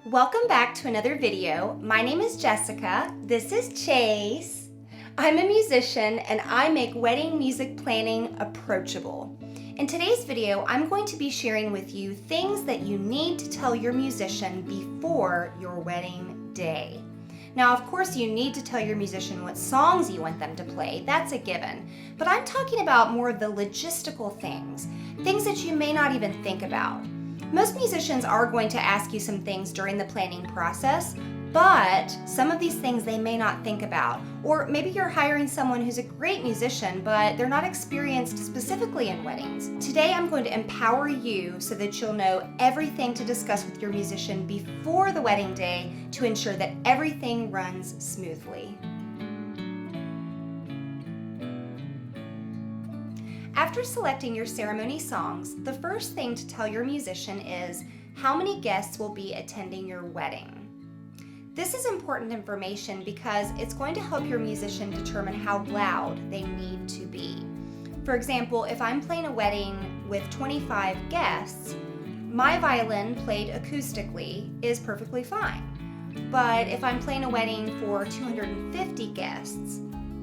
Welcome back to another video. My name is Jessica. This is Chase. I'm a musician and I make wedding music planning approachable. In today's video, I'm going to be sharing with you things that you need to tell your musician before your wedding day. Now, of course, you need to tell your musician what songs you want them to play. That's a given. But I'm talking about more of the logistical things that you may not even think about. Most musicians are going to ask you some things during the planning process, but some of these things they may not think about. Or maybe you're hiring someone who's a great musician, but they're not experienced specifically in weddings. Today I'm going to empower you so that you'll know everything to discuss with your musician before the wedding day to ensure that everything runs smoothly. After selecting your ceremony songs, the first thing to tell your musician is how many guests will be attending your wedding. This is important information because it's going to help your musician determine how loud they need to be. For example, if I'm playing a wedding with 25 guests, my violin played acoustically is perfectly fine. But if I'm playing a wedding for 250 guests,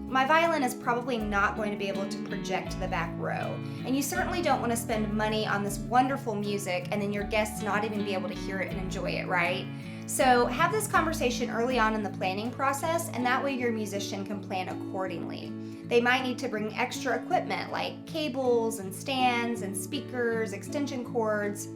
my violin is probably not going to be able to project to the back row. And you certainly don't want to spend money on this wonderful music and then your guests not even be able to hear it and enjoy it, right? So have this conversation early on in the planning process, and that way your musician can plan accordingly. They might need to bring extra equipment like cables and stands and speakers, extension cords.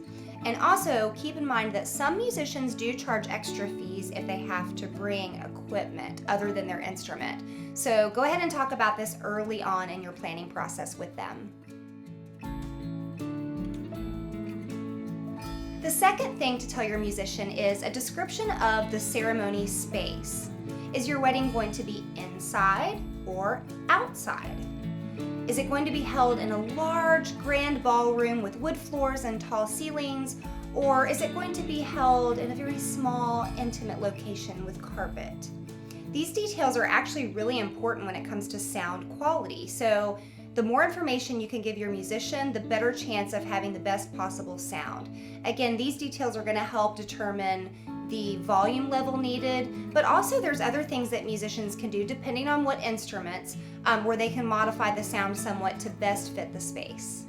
And also keep in mind that some musicians do charge extra fees if they have to bring equipment other than their instrument. So go ahead and talk about this early on in your planning process with them. The second thing to tell your musician is a description of the ceremony space. Is your wedding going to be inside or outside? Is it going to be held in a large, grand ballroom with wood floors and tall ceilings, or is it going to be held in a very small, intimate location with carpet? These details are actually really important when it comes to sound quality, so the more information you can give your musician, the better chance of having the best possible sound. Again, these details are going to help determine the volume level needed, but also there's other things that musicians can do depending on what instruments, where they can modify the sound somewhat to best fit the space.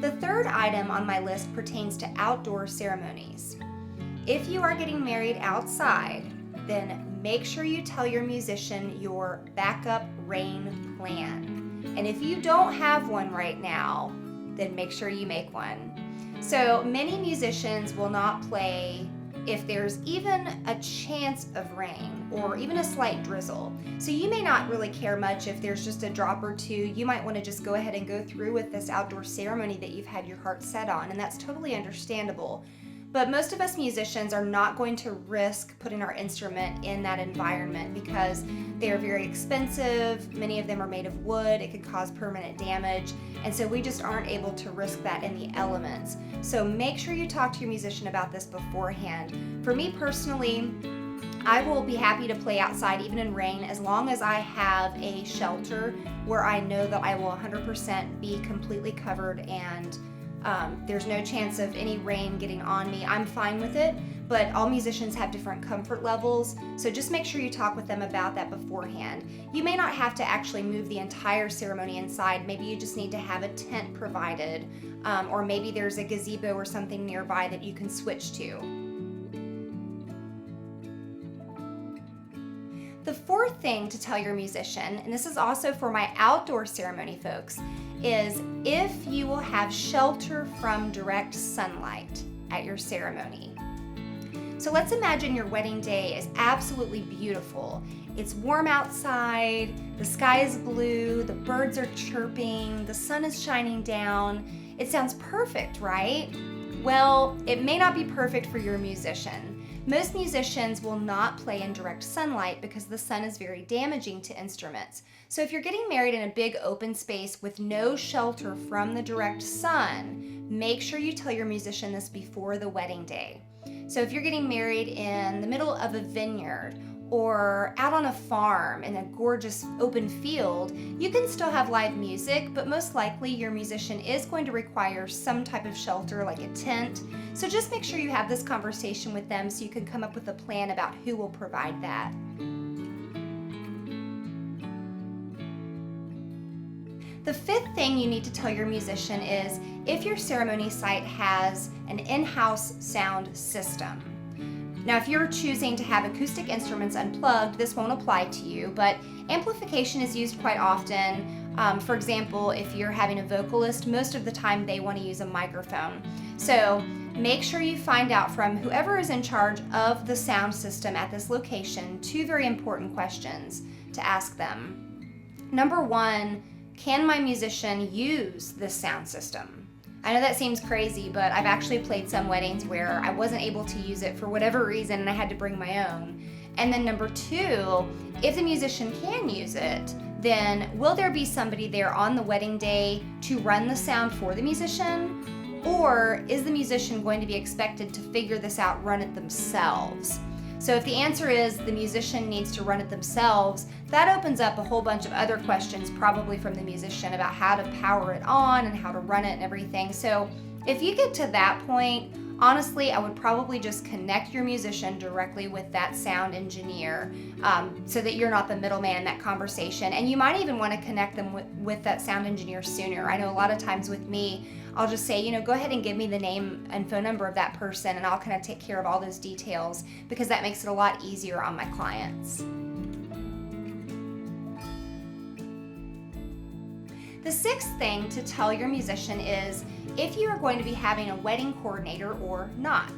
The third item on my list pertains to outdoor ceremonies. If you are getting married outside, then make sure you tell your musician your backup rain plan. And if you don't have one right now, then make sure you make one. So many musicians will not play if there's even a chance of rain or even a slight drizzle. So you may not really care much if there's just a drop or two. You might want to just go ahead and go through with this outdoor ceremony that you've had your heart set on, and that's totally understandable. But most of us musicians are not going to risk putting our instrument in that environment because they are very expensive. Many of them are made of wood. It could cause permanent damage. And so we just aren't able to risk that in the elements. So make sure you talk to your musician about this beforehand. For me personally, I will be happy to play outside even in rain as long as I have a shelter where I know that I will 100% be completely covered and there's no chance of any rain getting on me. I'm fine with it, but all musicians have different comfort levels, so just make sure you talk with them about that beforehand. You may not have to actually move the entire ceremony inside. Maybe you just need to have a tent provided, or maybe there's a gazebo or something nearby that you can switch to. The fourth thing to tell your musician, and this is also for my outdoor ceremony folks, is if you will have shelter from direct sunlight at your ceremony. So let's imagine your wedding day is absolutely beautiful. It's warm outside, the sky is blue, the birds are chirping, the sun is shining down. It sounds perfect, right? Well, it may not be perfect for your musician. Most musicians will not play in direct sunlight because the sun is very damaging to instruments. So if you're getting married in a big open space with no shelter from the direct sun, make sure you tell your musician this before the wedding day. So if you're getting married in the middle of a vineyard or out on a farm in a gorgeous open field, you can still have live music, but most likely your musician is going to require some type of shelter like a tent. So just make sure you have this conversation with them so you can come up with a plan about who will provide that. The fifth thing you need to tell your musician is if your ceremony site has an in-house sound system. Now, if you're choosing to have acoustic instruments unplugged, this won't apply to you, but amplification is used quite often. For example, if you're having a vocalist, most of the time they want to use a microphone. So make sure you find out from whoever is in charge of the sound system at this location two very important questions to ask them. Number one, can my musician use this sound system? I know that seems crazy, but I've actually played some weddings where I wasn't able to use it for whatever reason and I had to bring my own. And then number two, if the musician can use it, then will there be somebody there on the wedding day to run the sound for the musician? Or is the musician going to be expected to figure this out, run it themselves? So if the answer is the musician needs to run it themselves, that opens up a whole bunch of other questions probably from the musician about how to power it on and how to run it and everything. So if you get to that point, honestly, I would probably just connect your musician directly with that sound engineer so that you're not the middleman in that conversation. And you might even want to connect them with that sound engineer sooner. I know a lot of times with me, I'll just say, go ahead and give me the name and phone number of that person and I'll kind of take care of all those details because that makes it a lot easier on my clients. The sixth thing to tell your musician is if you are going to be having a wedding coordinator or not.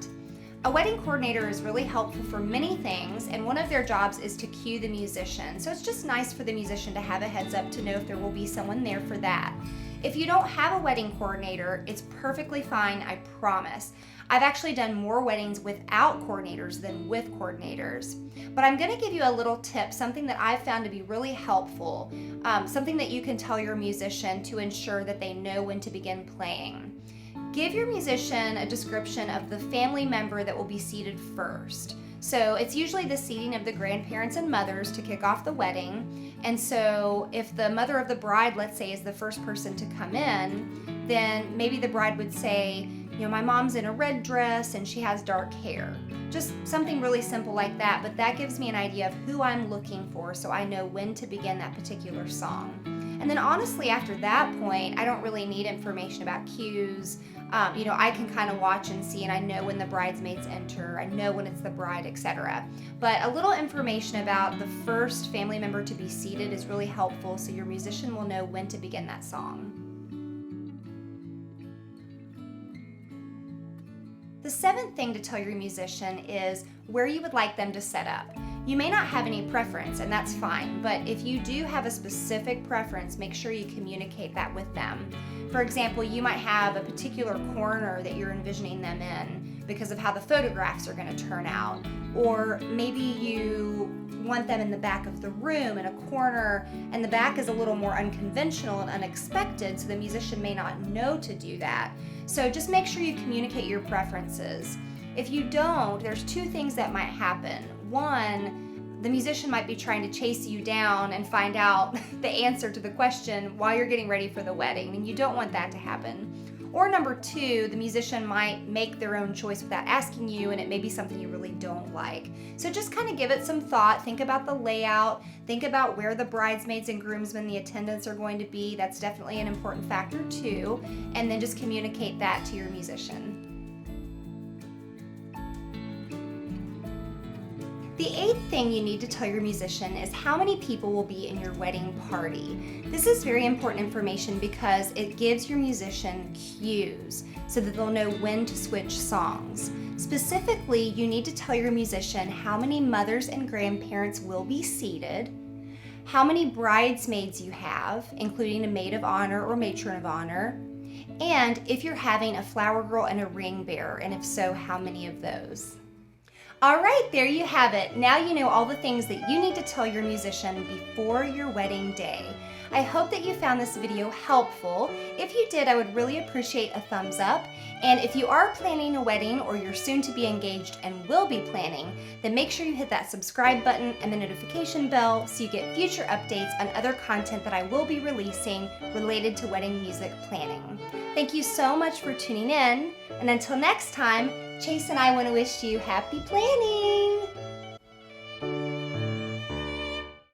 A wedding coordinator is really helpful for many things, and one of their jobs is to cue the musician. So it's just nice for the musician to have a heads up to know if there will be someone there for that. If you don't have a wedding coordinator, it's perfectly fine, I promise. I've actually done more weddings without coordinators than with coordinators. But I'm gonna give you a little tip, something that I've found to be really helpful, something that you can tell your musician to ensure that they know when to begin playing. Give your musician a description of the family member that will be seated first. So it's usually the seating of the grandparents and mothers to kick off the wedding. And so if the mother of the bride, let's say, is the first person to come in, then maybe the bride would say, my mom's in a red dress and she has dark hair. Just something really simple like that, but that gives me an idea of who I'm looking for so I know when to begin that particular song. And then honestly, after that point, I don't really need information about cues. I can kind of watch and see, and I know when the bridesmaids enter, I know when it's the bride, etc. But a little information about the first family member to be seated is really helpful so your musician will know when to begin that song. The seventh thing to tell your musician is where you would like them to set up. You may not have any preference, and that's fine, but if you do have a specific preference, make sure you communicate that with them. For example, you might have a particular corner that you're envisioning them in because of how the photographs are going to turn out, or maybe you want them in the back of the room in a corner, and the back is a little more unconventional and unexpected, so the musician may not know to do that. So just make sure you communicate your preferences. If you don't, there's two things that might happen. One, the musician might be trying to chase you down and find out the answer to the question while you're getting ready for the wedding, and you don't want that to happen. Or number two, the musician might make their own choice without asking you, and it may be something you really don't like. So just kind of give it some thought. Think about the layout. Think about where the bridesmaids and groomsmen, the attendants are going to be. That's definitely an important factor too. And then just communicate that to your musician. The eighth thing you need to tell your musician is how many people will be in your wedding party. This is very important information because it gives your musician cues so that they'll know when to switch songs. Specifically, you need to tell your musician how many mothers and grandparents will be seated, how many bridesmaids you have, including a maid of honor or matron of honor, and if you're having a flower girl and a ring bearer, and if so, how many of those. All right, there you have it. Now you know all the things that you need to tell your musician before your wedding day. I hope that you found this video helpful. If you did, I would really appreciate a thumbs up. And if you are planning a wedding or you're soon to be engaged and will be planning, then make sure you hit that subscribe button and the notification bell so you get future updates on other content that I will be releasing related to wedding music planning. Thank you so much for tuning in. And until next time, Chase and I want to wish you happy planning!